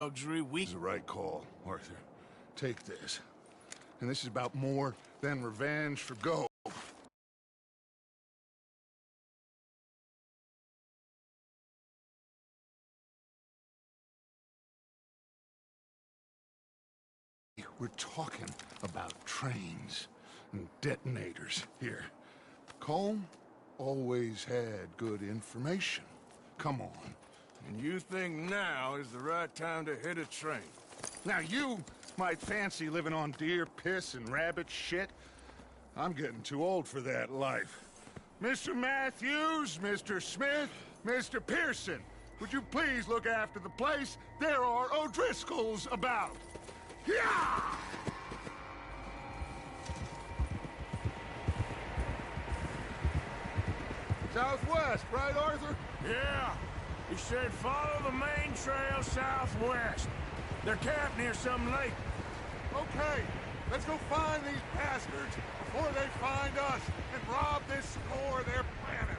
luxury we... This is the right call, Arthur. Take this. And this is about more than revenge for gold. We're talking about trains and detonators here. Colm always had good information. Come on. And you think now is the right time to hit a train? Now you might fancy living on deer piss and rabbit shit. I'm getting too old for that life. Mr. Matthews, Mr. Smith, Mr. Pearson, would you please look after the place? There are O'Driscolls about. Yeah! Southwest, right, Arthur? Yeah. He said follow the main trail southwest. They're camped near some lake. Okay, let's go find these bastards before they find us and rob this score they're planning.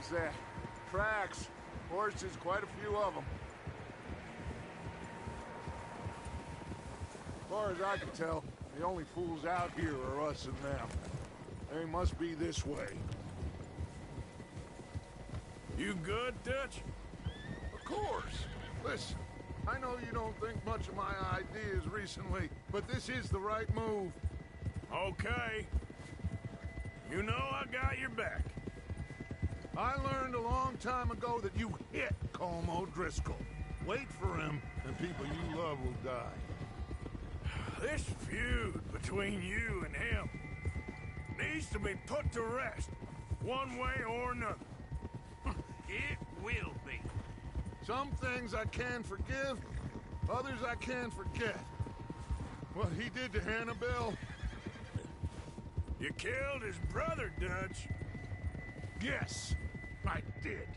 What's that? Tracks. Horses, quite a few of them. As far as I can tell, the only fools out here are us and them. They must be this way. You good, Dutch? Of course. Listen, I know you don't think much of my ideas recently, but this is the right move. Okay. You know I got your back. I learned a long time ago that you hit Colm O'Driscoll. Wait for him, and people you love will die. This feud between you and him needs to be put to rest, one way or another. It will be. Some things I can forgive, others I can't forget. What he did to Annabelle... You killed his brother, Dutch. Yes, I did.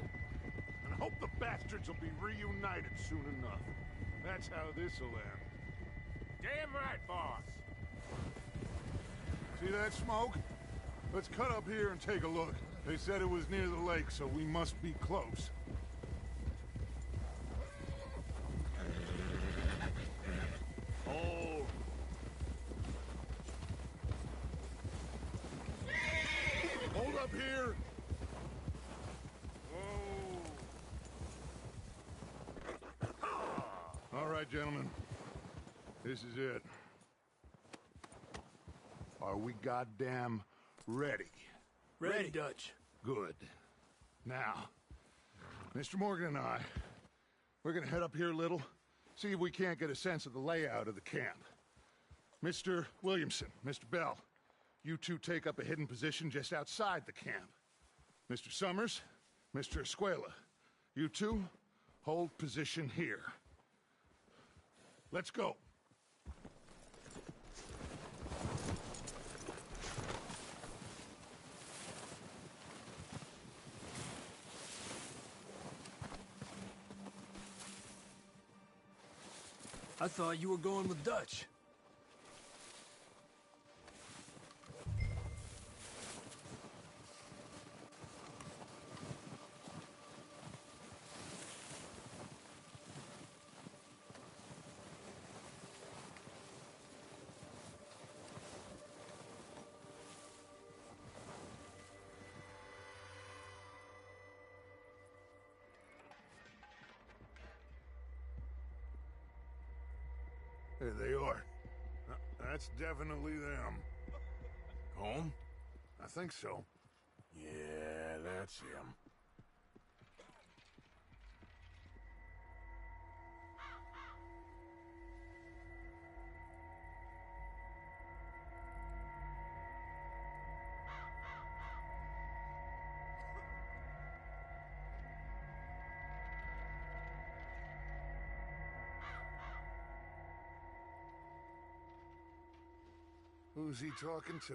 And I hope the bastards will be reunited soon enough. That's how this'll end. Damn right, boss. See that smoke? Let's cut up here and take a look. They said it was near the lake, so we must be close. Oh. Hold up here! All right, gentlemen. This is it. Are we goddamn ready? Ready, Dutch. Good. Now, Mr. Morgan and I, we're gonna head up here a little, see if we can't get a sense of the layout of the camp. Mr. Williamson, Mr. Bell, you two take up a hidden position just outside the camp. Mr. Summers, Mr. Escuela, you two hold position here. Let's go. I thought you were going with Dutch. There they are. That's definitely them. Home? I think so. Yeah, that's him. Who's he talking to?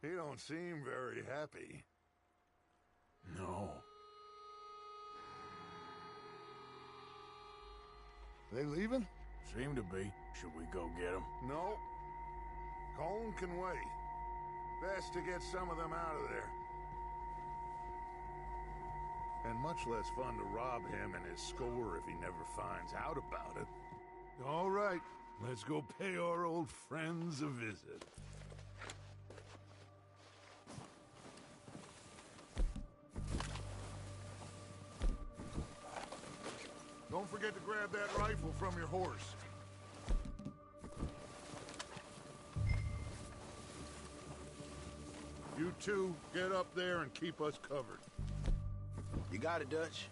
He don't seem very happy. No. They leaving? Seem to be. Should we go get him? No. Colin can wait. Best to get some of them out of there. And much less fun to rob him and his score if he never finds out about it. All right, let's go pay our old friends a visit. Don't forget to grab that rifle from your horse. You two, get up there and keep us covered. You got it, Dutch.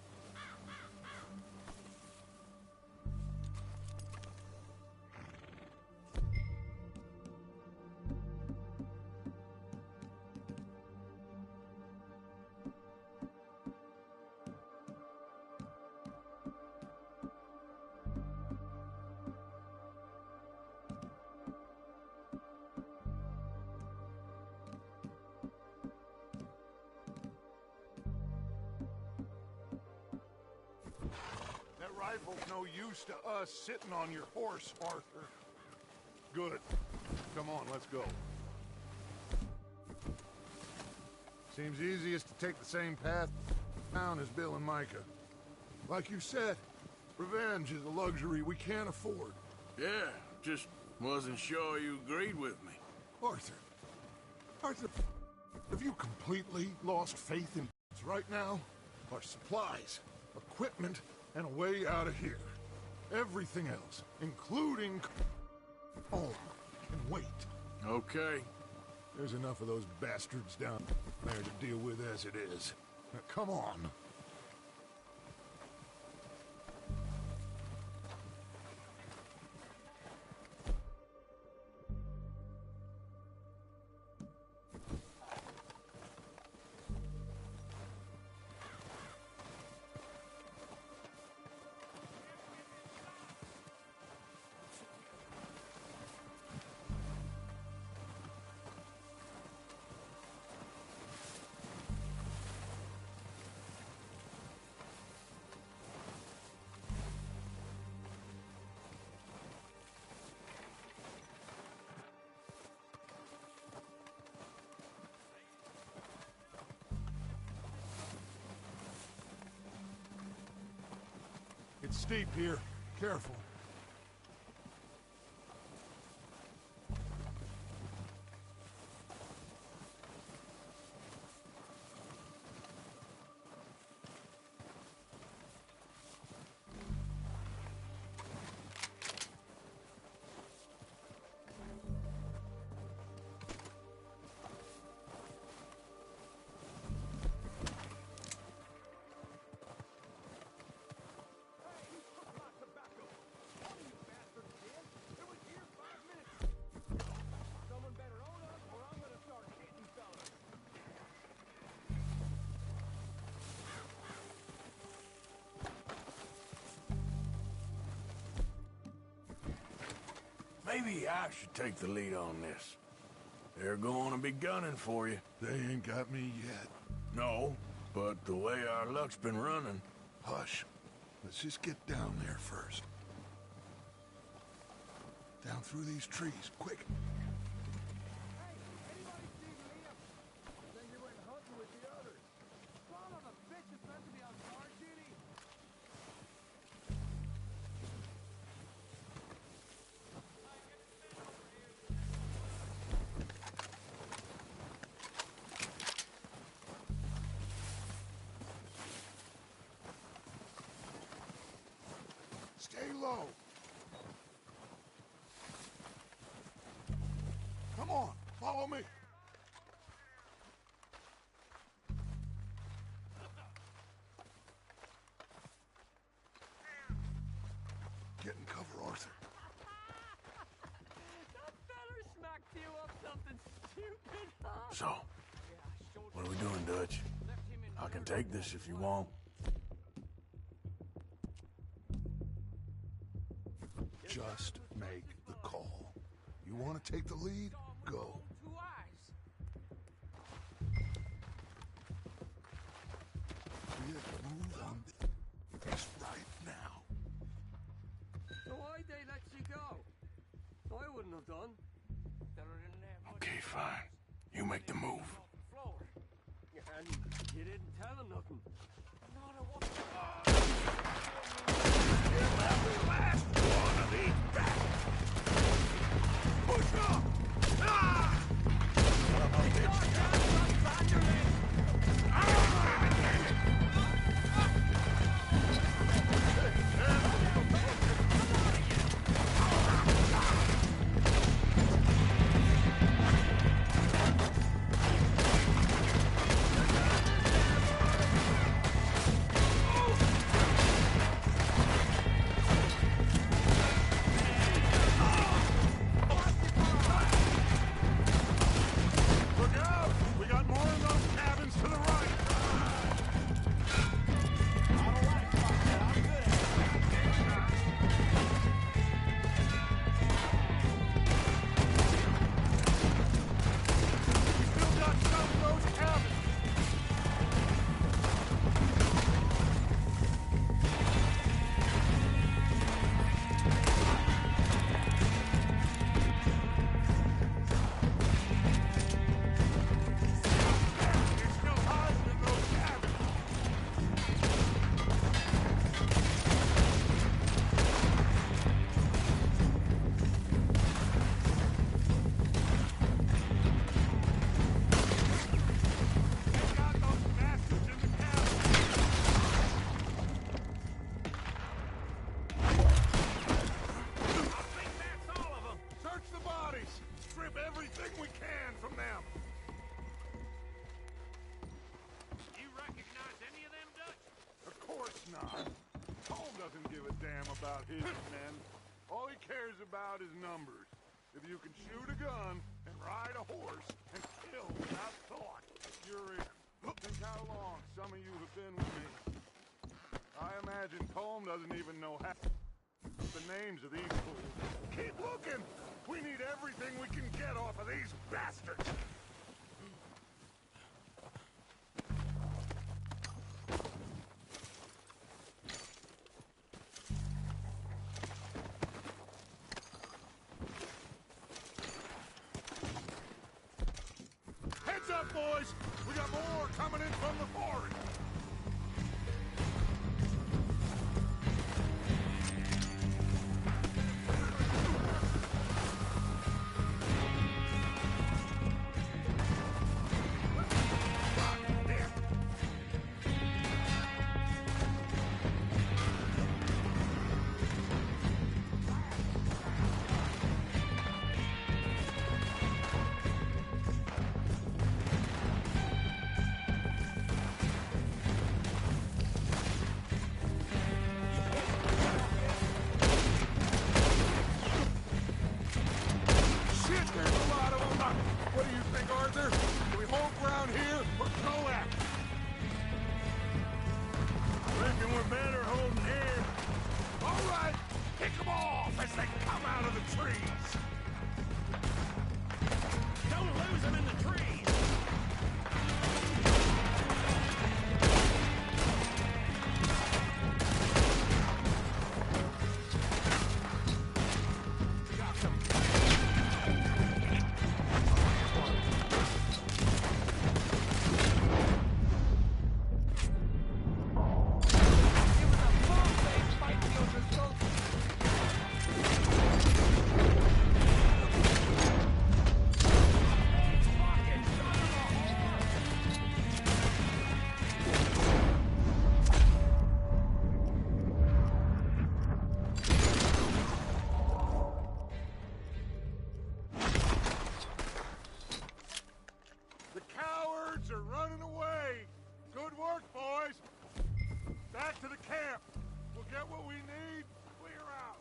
That rifle's no use to us sitting on your horse, Arthur. Good. Come on, let's go. Seems easiest to take the same path down as Bill and Micah. Like you said, revenge is a luxury we can't afford. Yeah, just wasn't sure you agreed with me. Arthur. Arthur, have you completely lost faith in us right now? Our supplies, equipment, and a way out of here. Everything else, including home, and wait. Okay. There's enough of those bastards down there to deal with as it is. Now, come on. It's steep here. Careful. Maybe I should take the lead on this. They're going to be gunning for you. They ain't got me yet. No, but the way our luck's been running... Hush. Let's just get down there first. Down through these trees, quick. Stay low. So, what are we doing, Dutch? I can take this if you want. Just make the call. You want to take the lead? Go. Move on this right now. So why'd they let you go? I wouldn't have done. Okay, fine. You make the move. And you didn't tell him nothing. Kill every last one of these bastards! Push up! Ah! Son of a bitch! Look out! We got more of those cabins to the right! We still got some of those cabins! There's still hiding in those cabins! They got those bastards in the cabins! I think that's all of them! Search the bodies! Strip everything we can from them! You recognize any of them, Dutch? Of course not. Cole doesn't give a damn about his men. All he cares about is numbers. If you can shoot a gun and ride a horse and kill without thought, you're in. Think how long some of you have been with me. I imagine Colm doesn't even know half the names of these fools. Keep looking! We need everything we can get off of these bastards! Heads up, boys! We got more coming in from the forest! Shit, there's a lot of them! What do you think, Arthur? Do we hold ground here or go at it? Reckon we're better holding here. All right, pick them off as they come out of the trees! Don't lose them in the trees! The cowards are running away! Good work, boys! Back to the camp! We'll get what we need, clear out!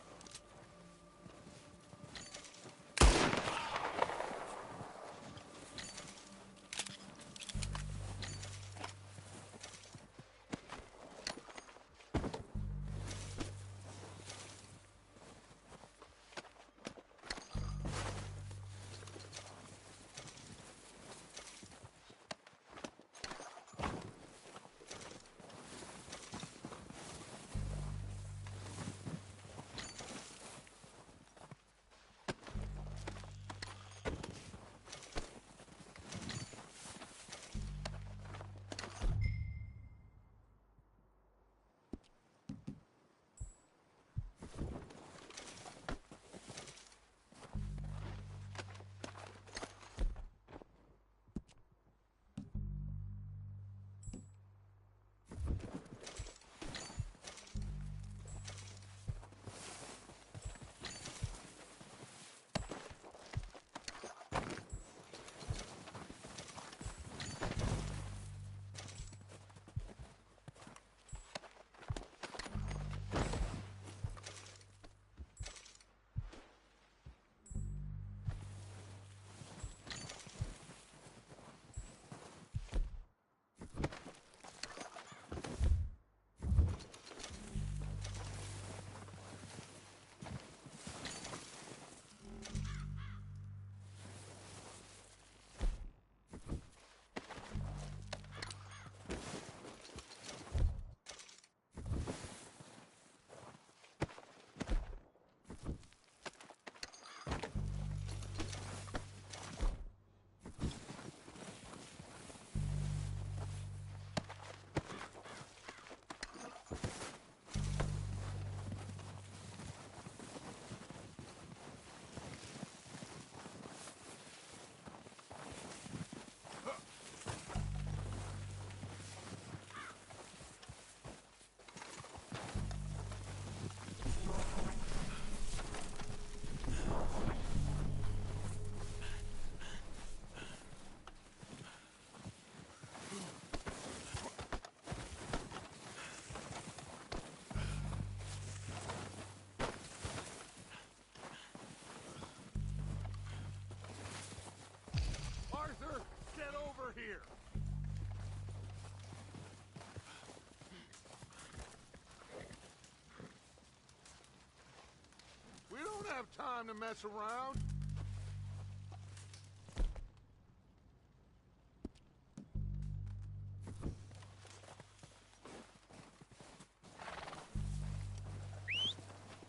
have time to mess around.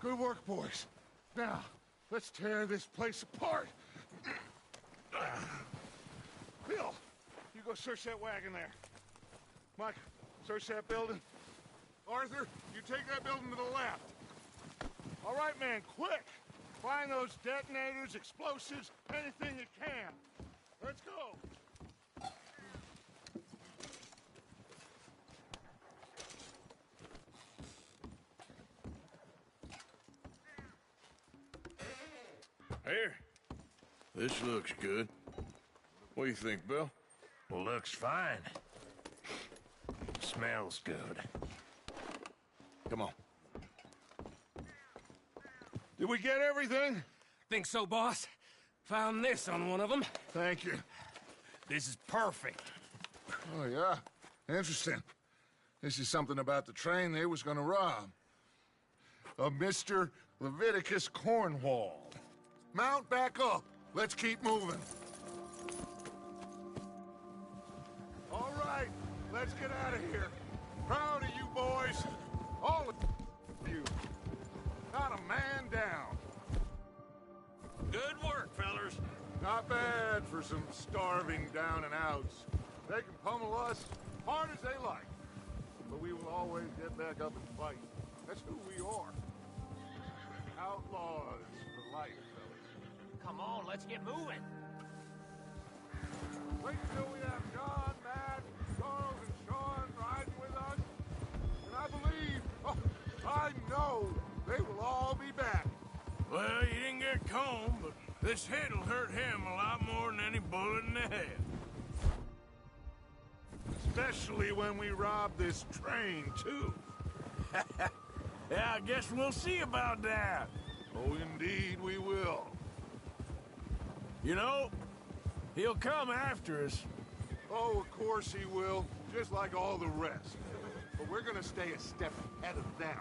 Good work, boys. Now, let's tear this place apart. Bill, you go search that wagon there. Mike, search that building. Arthur, you take that building to the left. All right, man, quick! Find those detonators, explosives, anything you can. Let's go! Here. This looks good. What do you think, Bill? Looks fine. Smells good. Come on. Did we get everything? Think so, boss? Found this on one of them. Thank you. This is perfect. Oh, yeah? Interesting. This is something about the train they was gonna rob. Of Mr. Leviticus Cornwall. Mount back up. Let's keep moving. All right, let's get out of here. Proud of you boys. All of you. Not a man down. Good work, fellers. Not bad for some starving down and outs. They can pummel us hard as they like. But we will always get back up and fight. That's who we are. Outlaws for life, fellas. Come on, let's get moving. Wait till we have John, Matt, Charles, and Sean riding with us. And I believe, I know, they will all be back. Well, you didn't get Combe, but this hit'll hurt him a lot more than any bullet in the head. Especially when we rob this train, too. Yeah, I guess we'll see about that. Oh, indeed we will. You know, he'll come after us. Oh, of course he will, just like all the rest. But we're gonna stay a step ahead of them.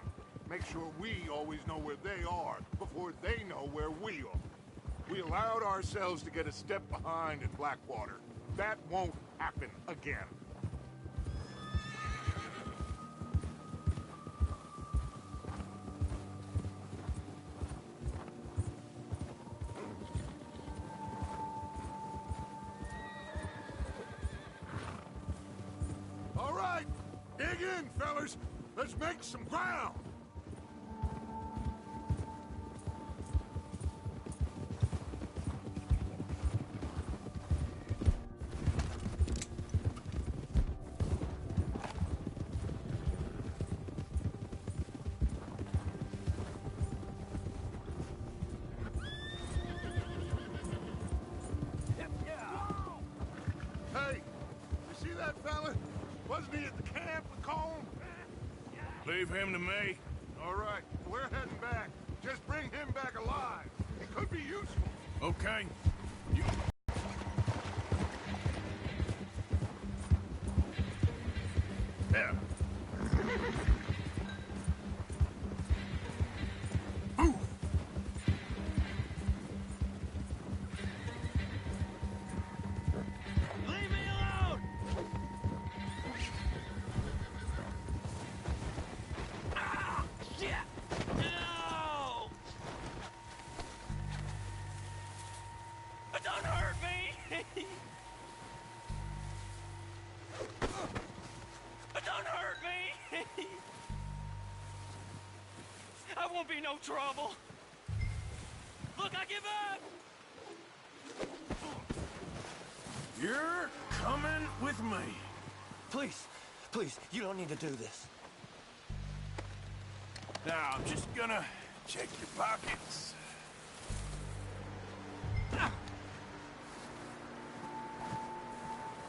Make sure we always know where they are before they know where we are. We allowed ourselves to get a step behind in Blackwater. That won't happen again. All right, dig in, fellas. Let's make some ground. Hey, you see that fella? Wasn't he at the camp with Colm? Leave him to me. All right, we're heading back. Just bring him back alive. He could be useful. Okay. You... There. Move. Leave me alone! Ah, shit! No! Don't hurt me! Don't hurt me! I won't be no trouble. Look, I give up! You're coming with me. Please, please, you don't need to do this. Now, I'm just gonna check your pockets.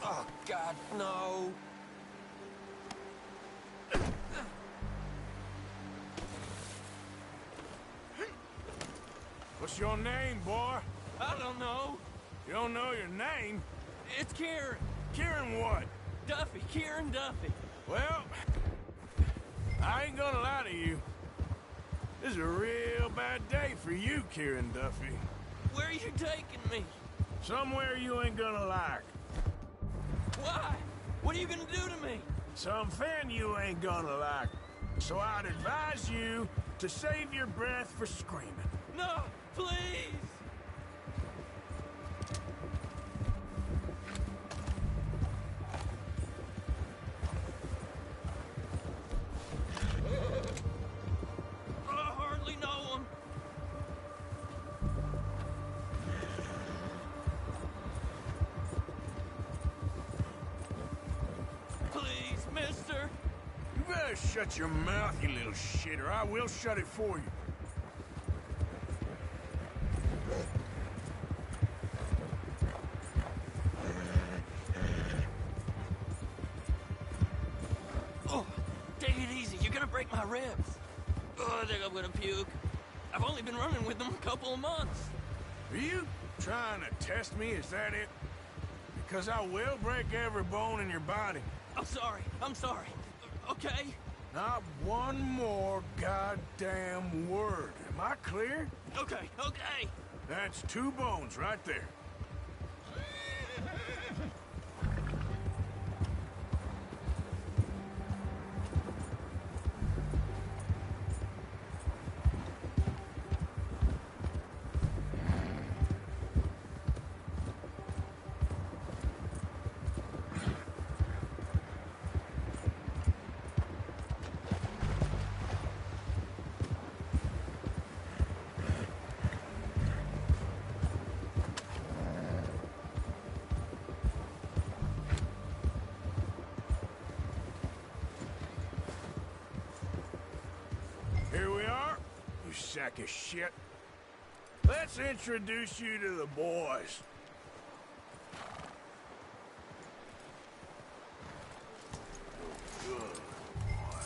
Oh, God, no. What's your name, boy? I don't know. You don't know your name? It's Kieran. Kieran what? Duffy. Kieran Duffy. Well, I ain't gonna lie to you. This is a real bad bad day for you, Kieran Duffy. Where are you taking me? Somewhere you ain't gonna like. Why? What are you gonna do to me? Something you ain't gonna like. So I'd advise you to save your breath for screaming. No, please! I hardly know him. Please, mister. You better shut your mouth, you little shit, or I will shut it for you. Oh, take it easy. You're gonna break my ribs. Oh, I think I'm gonna puke. I've only been running with them a couple of months. Are you trying to test me? Is that it? Because I will break every bone in your body. I'm sorry. I'm sorry. Okay? Not one more goddamn word. Am I clear? Okay, okay. That's 2 bones right there. Here we are, you sack of shit. Let's introduce you to the boys. Good boy.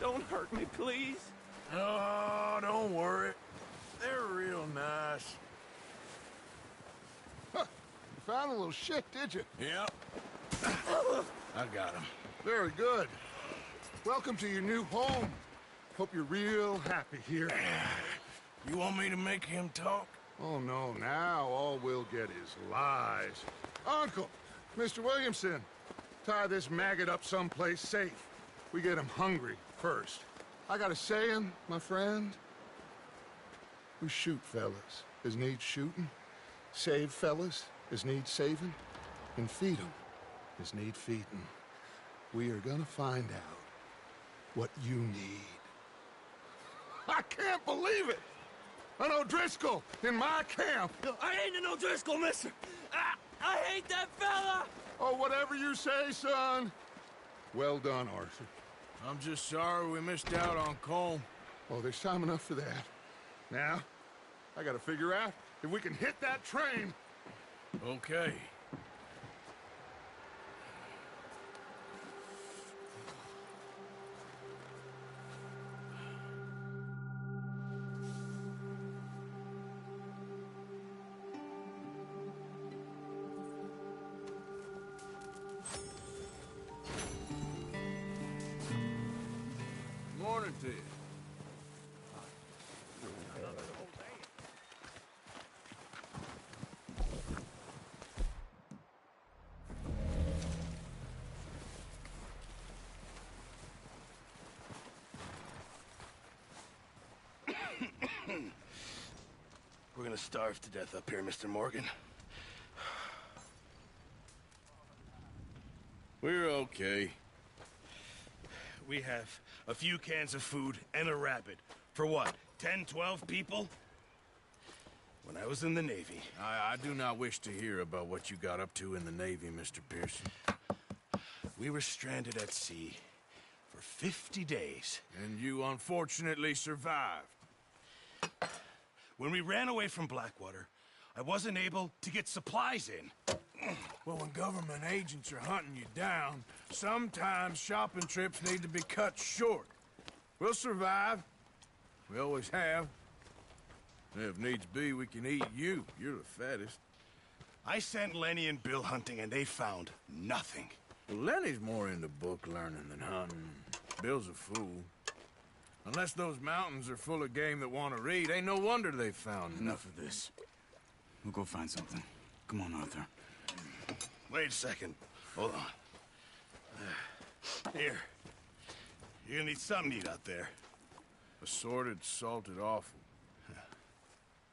Don't hurt me, please. Oh, don't worry. They're real nice. You found a little shit, did you? Yep. I got him. Very good. Welcome to your new home. Hope you're real happy here. You want me to make him talk? Oh, no, now all we'll get is lies. Uncle, Mr. Williamson, tie this maggot up someplace safe. We get him hungry first. I got a saying, my friend. We shoot fellas as need shooting, save fellas as need saving, and feed 'em as need feeding. We are gonna find out what you need. I can't believe it! An O'Driscoll in my camp! I ain't an O'Driscoll, mister. I hate that fella! Oh, whatever you say, son. Well done, Arthur. I'm just sorry we missed out on Colm. Oh, there's time enough for that. Now, I gotta figure out if we can hit that train. Okay. Morning to you. We're gonna starve to death up here, Mr. Morgan. We're okay. We have a few cans of food and a rabbit. For what, 10, 12 people? When I was in the Navy... I do not wish to hear about what you got up to in the Navy, Mr. Pearson. We were stranded at sea for 50 days. And you unfortunately survived. When we ran away from Blackwater, I wasn't able to get supplies in. Well, when government agents are hunting you down, sometimes shopping trips need to be cut short. We'll survive. We always have. If needs be, we can eat you. You're the fattest. I sent Lenny and Bill hunting, and they found nothing. Well, Lenny's more into book learning than hunting. Bill's a fool. Unless those mountains are full of game that want to read, ain't no wonder they found Enough of this. We'll go find something. Come on, Arthur. Wait a second. Hold on. Here. You're gonna need something to eat out there. Assorted, salted offal.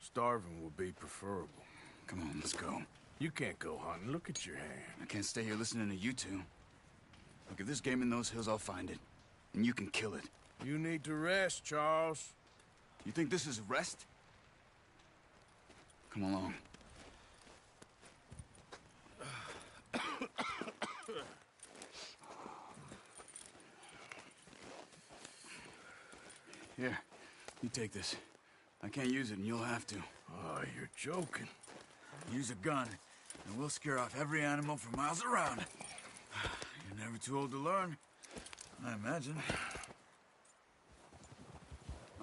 Starving would be preferable. Come on, let's go. You can't go hunting. Look at your hand. I can't stay here listening to you two. Look, if there's game in those hills, I'll find it. And you can kill it. You need to rest, Charles. You think this is rest? Come along. Here, you take this. I can't use it, and you'll have to. Oh, you're joking. Use a gun, and we'll scare off every animal for miles around. You're never too old to learn, I imagine.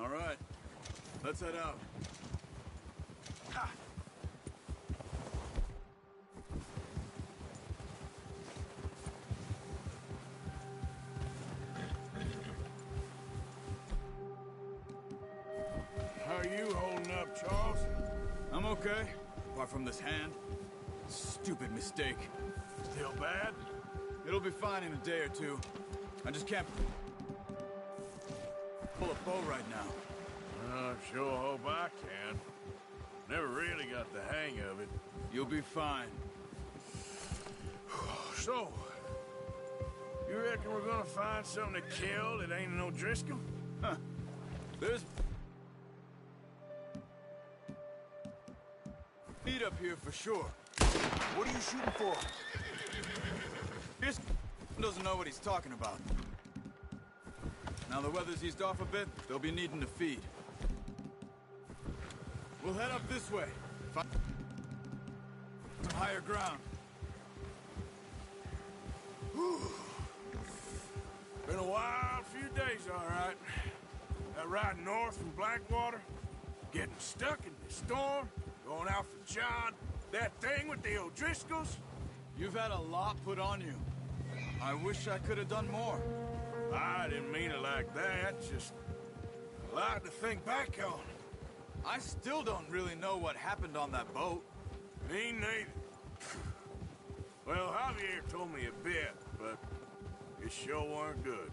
All right, let's head out. Ha! How are you holding up, Charles? I'm okay, apart from this hand. Stupid mistake. Still bad? It'll be fine in a day or two. I just can't pull a bow right now. I sure hope I can. Never really got the hang of it. You'll be fine. So, you reckon we're gonna find something to kill that ain't no Driscoll? Huh. There's meat up here for sure. What are you shooting for? This doesn't know what he's talking about. Now the weather's eased off a bit, they'll be needing to feed. We'll head up this way. Find some higher ground. Been a wild few days, all right. That ride north from Blackwater, getting stuck in the storm, going out for John, that thing with the O'Driscolls. You've had a lot put on you. I wish I could have done more. I didn't mean it like that, just a lot to think back on. I still don't really know what happened on that boat. Me neither. Well, Javier told me a bit, but it sure weren't good.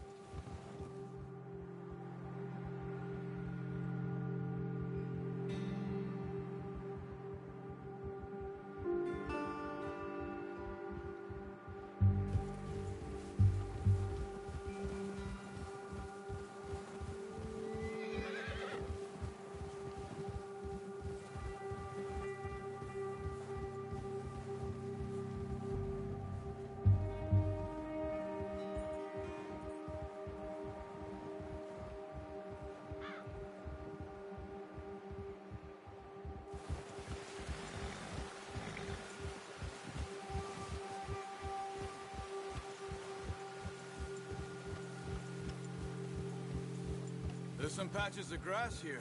There's some patches of grass here.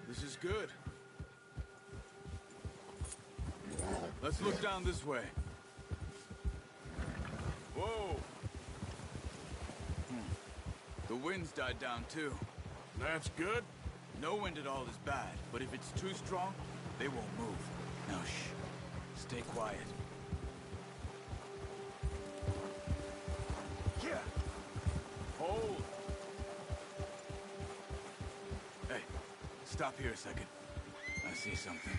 This is good. Let's look down this way. Whoa! The wind's died down too. That's good. No wind at all is bad, but if it's too strong, they won't move. Now shh. Stay quiet. Yeah. Hold. Hey, stop here a second. I see something.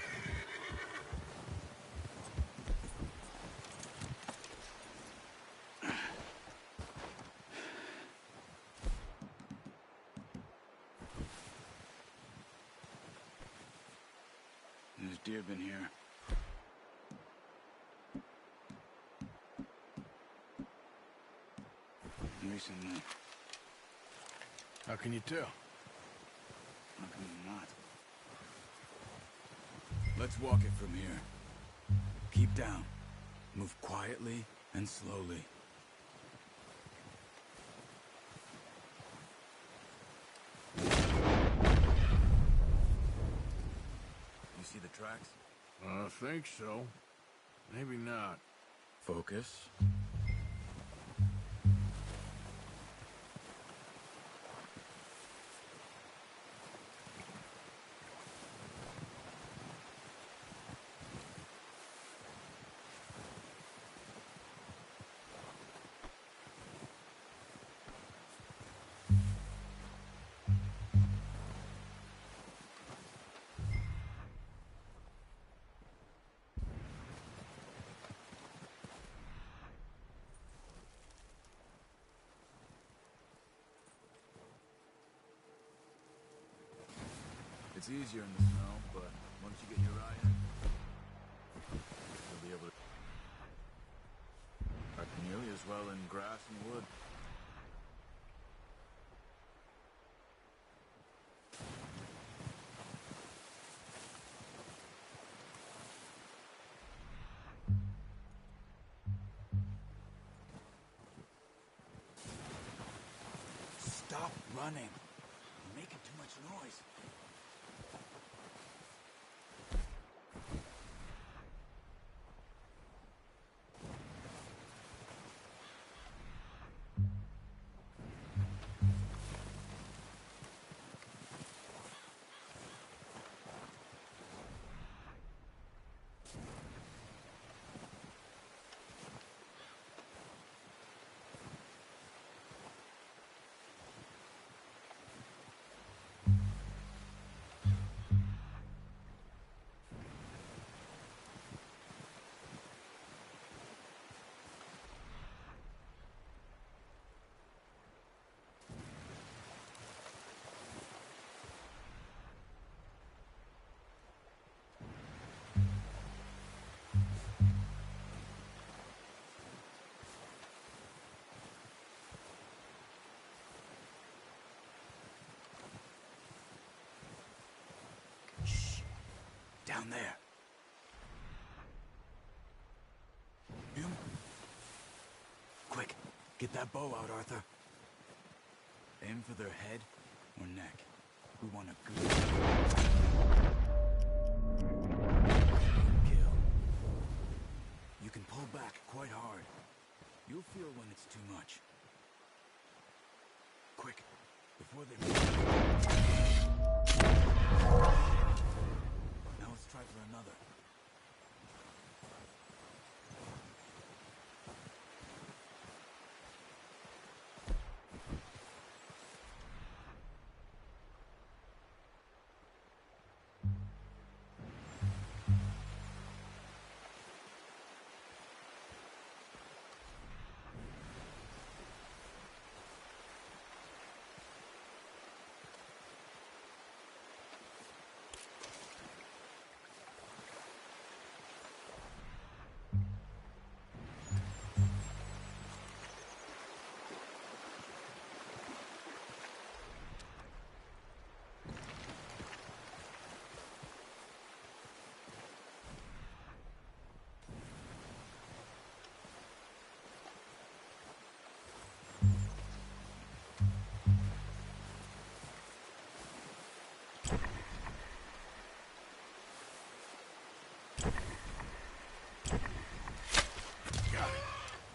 There's deer been here. Recently. How can you tell? How come you're not? Let's walk it from here. Keep down. Move quietly and slowly. You see the tracks? I think so. Maybe not. Focus. It's easier in the snow, but once you get your eye in, you'll be able to track nearly as well in grass and wood. Stop running. You're making too much noise. Down there. Hume? Quick, get that bow out, Arthur. Aim for their head or neck. We want a good kill. You can pull back quite hard. You'll feel when it's too much. Quick, before they move. Now let's try for another.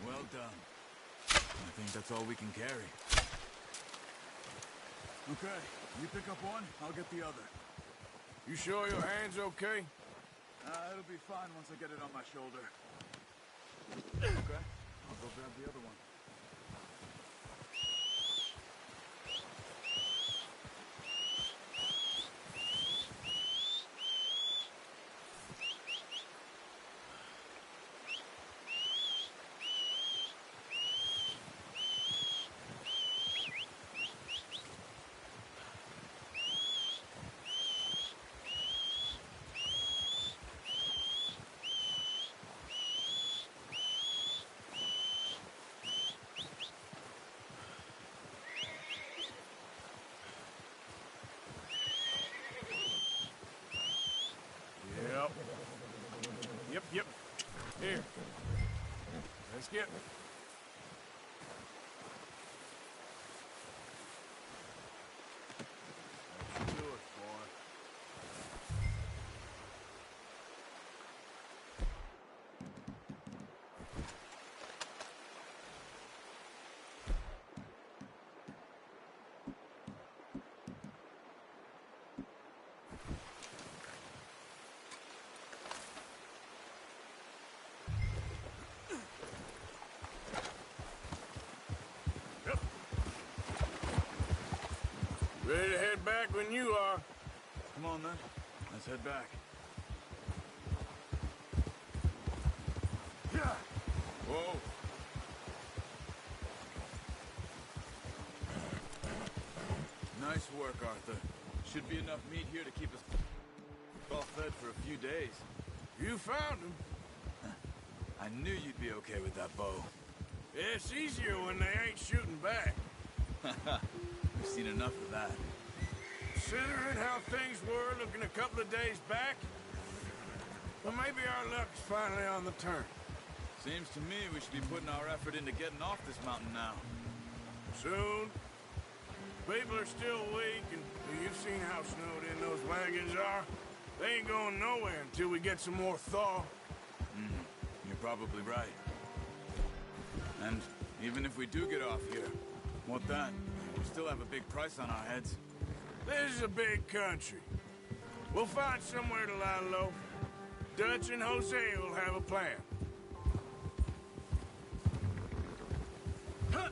Well done. I think that's all we can carry. Okay, you pick up one, I'll get the other. You sure your hand's okay? It'll be fine once I get it on my shoulder. Okay, I'll go grab the other one. Yep. Here. Let's get... Let's do it, boy. Ready to head back when you are. Come on, then. Let's head back. Yeah. Whoa. Nice work, Arthur. Should be enough meat here to keep us all fed for a few days. You found him. I knew you'd be okay with that bow. It's easier when they ain't shooting back. We've seen enough of that. Considering how things were looking a couple of days back, well, maybe our luck's finally on the turn. Seems to me we should be putting our effort into getting off this mountain now. Soon. People are still weak, and you've seen how snowed in those wagons are. They ain't going nowhere until we get some more thaw. You're probably right. And even if we do get off here, what then? We still have a big price on our heads. This is a big country. We'll find somewhere to lie low. Dutch and Hosea will have a plan. Huh.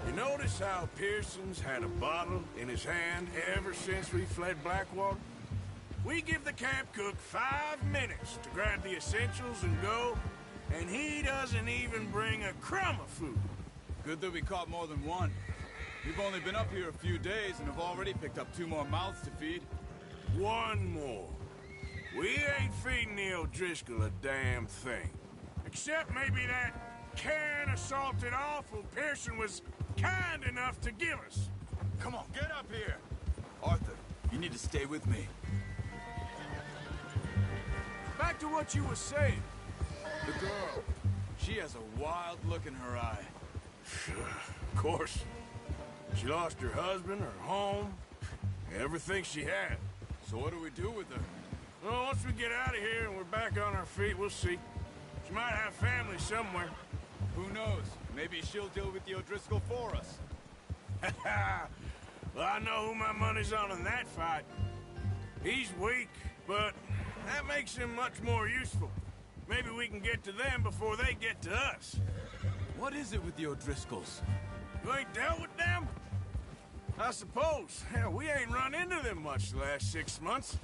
You notice how Pearson's had a bottle in his hand ever since we fled Blackwater? We give the camp cook 5 minutes to grab the essentials and go, and he doesn't even bring a crumb of food. Good that we caught more than one. We've only been up here a few days and have already picked up 2 more mouths to feed. 1 more. We ain't feeding the O'Driscoll a damn thing. Except maybe that can of salted offal Pearson was kind enough to give us. Come on, get up here! Arthur, you need to stay with me. Back to what you were saying. The girl. She has a wild look in her eye. Of course. She lost her husband, her home, everything she had. So what do we do with her? Well, once we get out of here and we're back on our feet, we'll see. She might have family somewhere. Who knows? Maybe she'll deal with the O'Driscoll for us. Well, I know who my money's on in that fight. He's weak, but that makes him much more useful. Maybe we can get to them before they get to us. What is it with the O'Driscolls? You ain't dealt with them? I suppose. Hell, we ain't run into them much the last 6 months.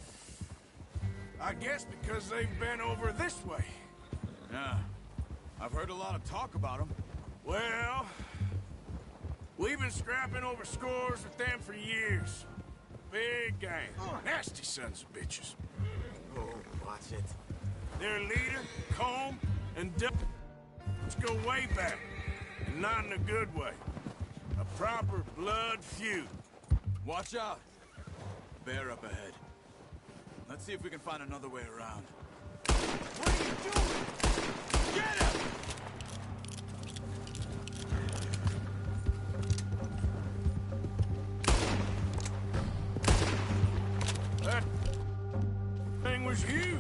I guess because they've been over this way. Yeah. I've heard a lot of talk about them. Well, we've been scrapping over scores with them for years. Big gang. Nasty sons of bitches. Oh, watch it. Their leader, Combe, and Duck go way back. And not in a good way. A proper blood feud. Watch out! Bear up ahead. Let's see if we can find another way around. What are you doing? Get him! That thing was huge.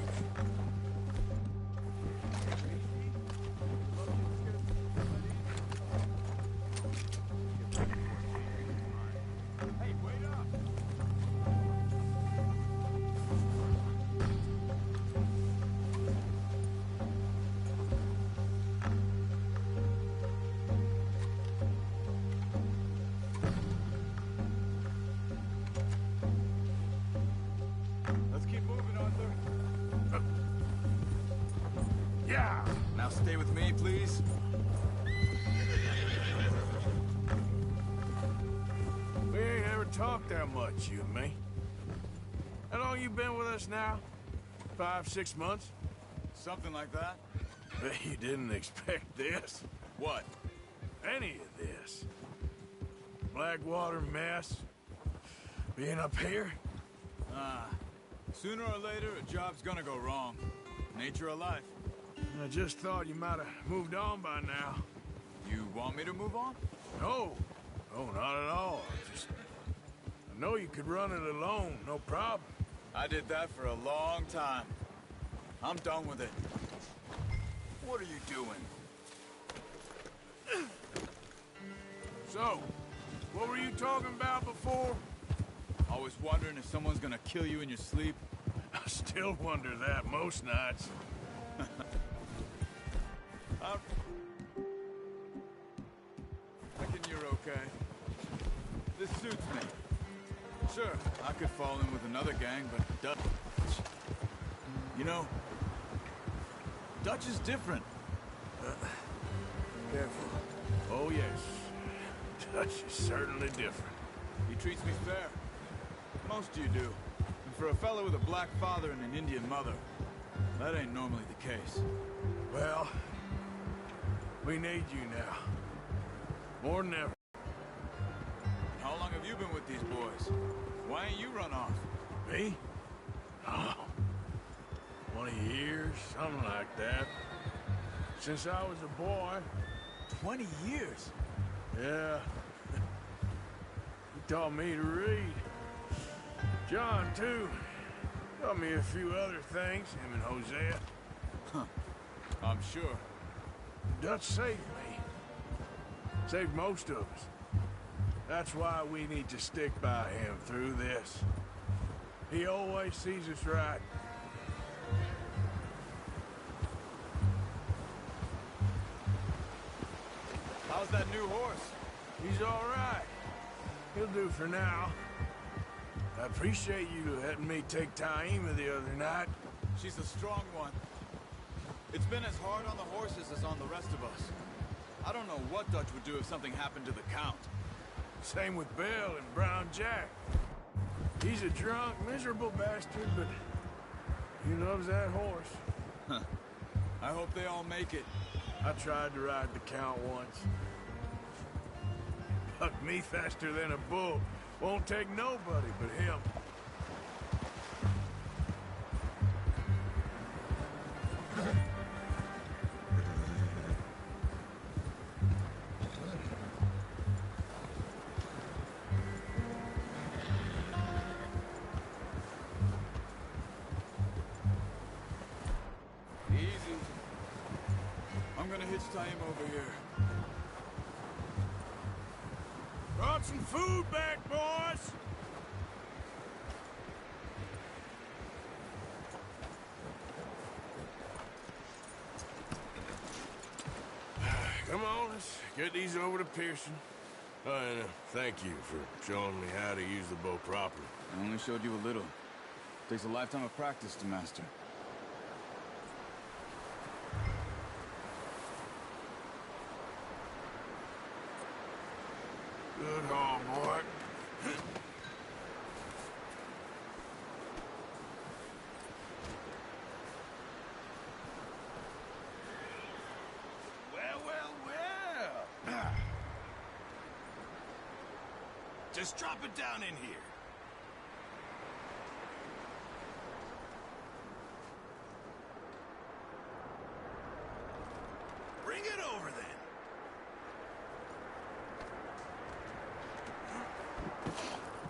Let's keep moving, Arthur. Yeah. Now stay with me, please. We ain't ever talked that much, you and me. How long you been with us now? 5, 6 months? Something like that. Bet you didn't expect this. What? Any of this. Blackwater mess. Being up here? Sooner or later, a job's gonna go wrong. Nature of life. I just thought you might have moved on by now. You want me to move on? No. No, not at all. I know you could run it alone, no problem. I did that for a long time. I'm done with it. What are you doing? So, what were you talking about before? Always wondering if someone's gonna kill you in your sleep. I still wonder that most nights. I reckon you're okay. This suits me. Sure, I could fall in with another gang, but Dutch... You know, Dutch is different. Careful. Oh, yes. Dutch is certainly different. He treats me fair. Most of you do. And for a fellow with a black father and an Indian mother, that ain't normally the case. Well, we need you now. More than ever. How long have you been with these boys? Why ain't you run off? Me? Oh, 20 years, something like that. Since I was a boy. 20 years? Yeah. He taught me to read. John, too. Taught me a few other things, him and Hosea. Huh. I'm sure. Dutch saved me. Saved most of us. That's why we need to stick by him through this. He always sees us right. How's that new horse? He's all right. He'll do for now. I appreciate you letting me take Taima the other night. She's a strong one. It's been as hard on the horses as on the rest of us. I don't know what Dutch would do if something happened to the Count. Same with Bill and Brown Jack. He's a drunk, miserable bastard, but he loves that horse. Huh. I hope they all make it. I tried to ride the Count once. Bucked me faster than a bull. Won't take nobody but him. Easy. I'm gonna hitch Taima over here. Brought some food back, boys! Come on, let's get these over to Pearson. And thank you for showing me how to use the bow properly. I only showed you a little. Takes a lifetime of practice to master. Good haul, boy. Well. Just drop it down in here. Bring it over then.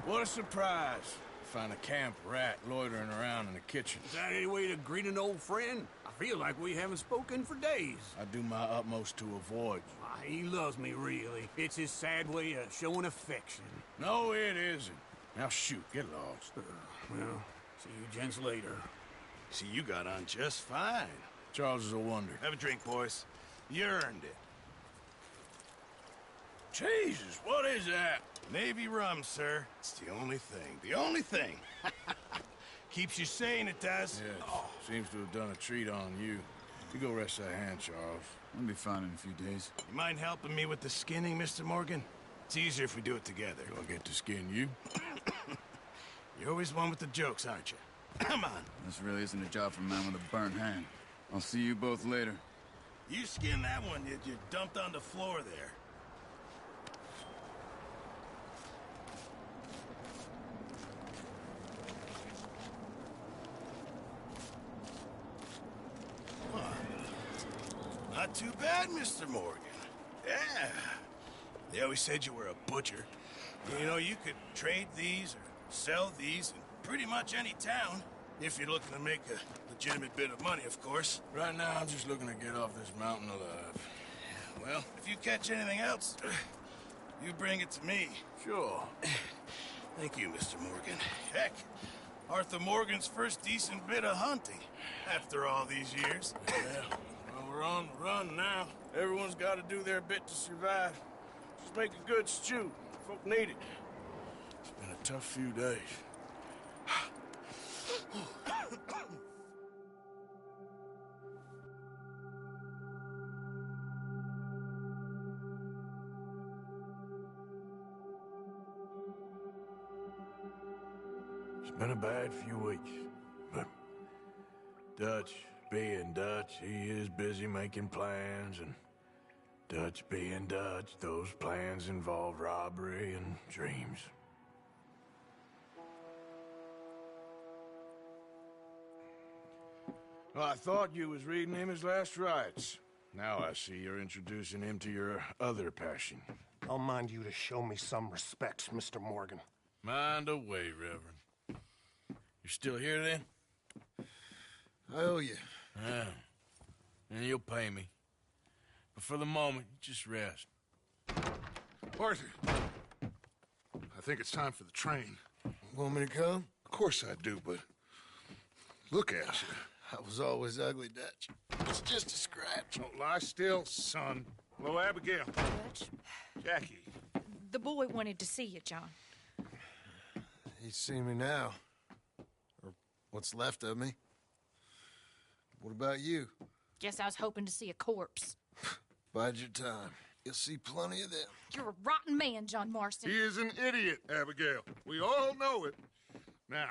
What a surprise. Find a camp rat loitering around in the kitchen. Is that any way to greet an old friend? I feel like we haven't spoken for days. I do my utmost to avoid you. Ah, he loves me, really. It's his sad way of showing affection. No, it isn't. Now shoot, get lost. Well, see you gents later. See, you got on just fine. Charles is a wonder. Have a drink, boys. You earned it. Jesus, what is that? Navy rum, sir. It's the only thing. The only thing. Keeps you sane, it does. Yes, seems to have done a treat on you. You go rest that hand, Charles. I'll be fine in a few days. You mind helping me with the skinning, Mr. Morgan? It's easier if we do it together. Do I get to skin you? You're always one with the jokes, aren't you? Come on. This really isn't a job for a man with a burnt hand. I'll see you both later. You skin that one you dumped on the floor there. Not too bad, Mr. Morgan. Yeah. They always said you were a butcher. You know, you could trade these or sell these in pretty much any town. If you're looking to make a legitimate bit of money, of course. Right now, I'm just looking to get off this mountain alive. Well, if you catch anything else, you bring it to me. Sure. Thank you, Mr. Morgan. Heck, Arthur Morgan's first decent bit of hunting after all these years. Yeah. Well, we're on the run now. Everyone's got to do their bit to survive. Just make a good stew. Folk need it. tough few days. It's been a bad few weeks, but Dutch being Dutch, he is busy making plans, and Dutch being Dutch, those plans involve robbery and dreams. Well, I thought you was reading him his last rites. Now I see you're introducing him to your other passion. I'll mind you to show me some respect, Mr. Morgan. Mind away, Reverend. You still here, then? I owe you. Yeah. And you'll pay me. But for the moment, just rest. Arthur, I think it's time for the train. Want me to come? Of course I do, but look at you. I was always ugly, Dutch. It's just a scratch. Don't lie still, son. Hello, Abigail. Dutch, Jackie. the boy wanted to see you, John. He's seen me now. Or what's left of me. What about you? Guess I was hoping to see a corpse. Bide your time. You'll see plenty of them. You're a rotten man, John Marston. He is an idiot, Abigail. We all know it. Now,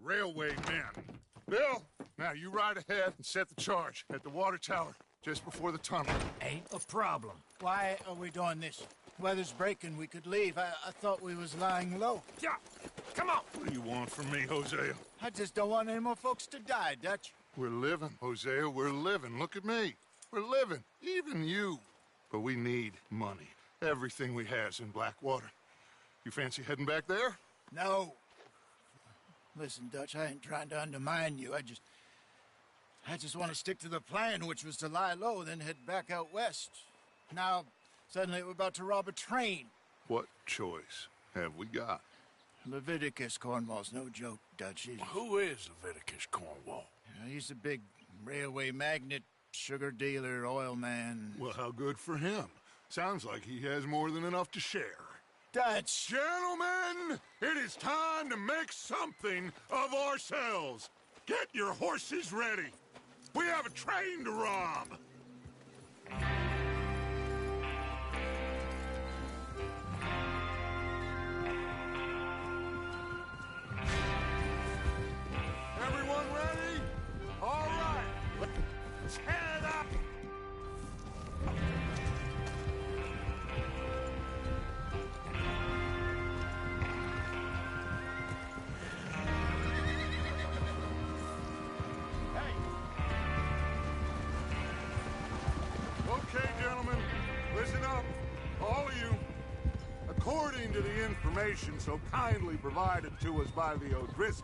railway men. Bill, now you ride ahead and set the charge at the water tower just before the tunnel. Ain't a problem. Why are we doing this? Weather's breaking, we could leave. I thought we was lying low. Yeah, come on. What do you want from me, Hosea? I just don't want any more folks to die, Dutch. We're living, Hosea, we're living. Look at me. We're living, even you. But we need money. Everything we has in Blackwater. You fancy heading back there? No. Listen, Dutch, I ain't trying to undermine you. I just want to stick to the plan, which was to lie low, then head back out west. Now, suddenly we're about to rob a train. What choice have we got? Leviticus Cornwall's no joke, Dutch. Who is Leviticus Cornwall? He's a big railway magnate, sugar dealer, oil man. Well, how good for him. Sounds like he has more than enough to share. Dutch! Gentlemen, it is time to make something of ourselves. Get your horses ready. We have a train to rob. Everyone ready? All right. Let's head up. Okay, gentlemen, listen up, all of you. According to the information so kindly provided to us by the O'Driscolls,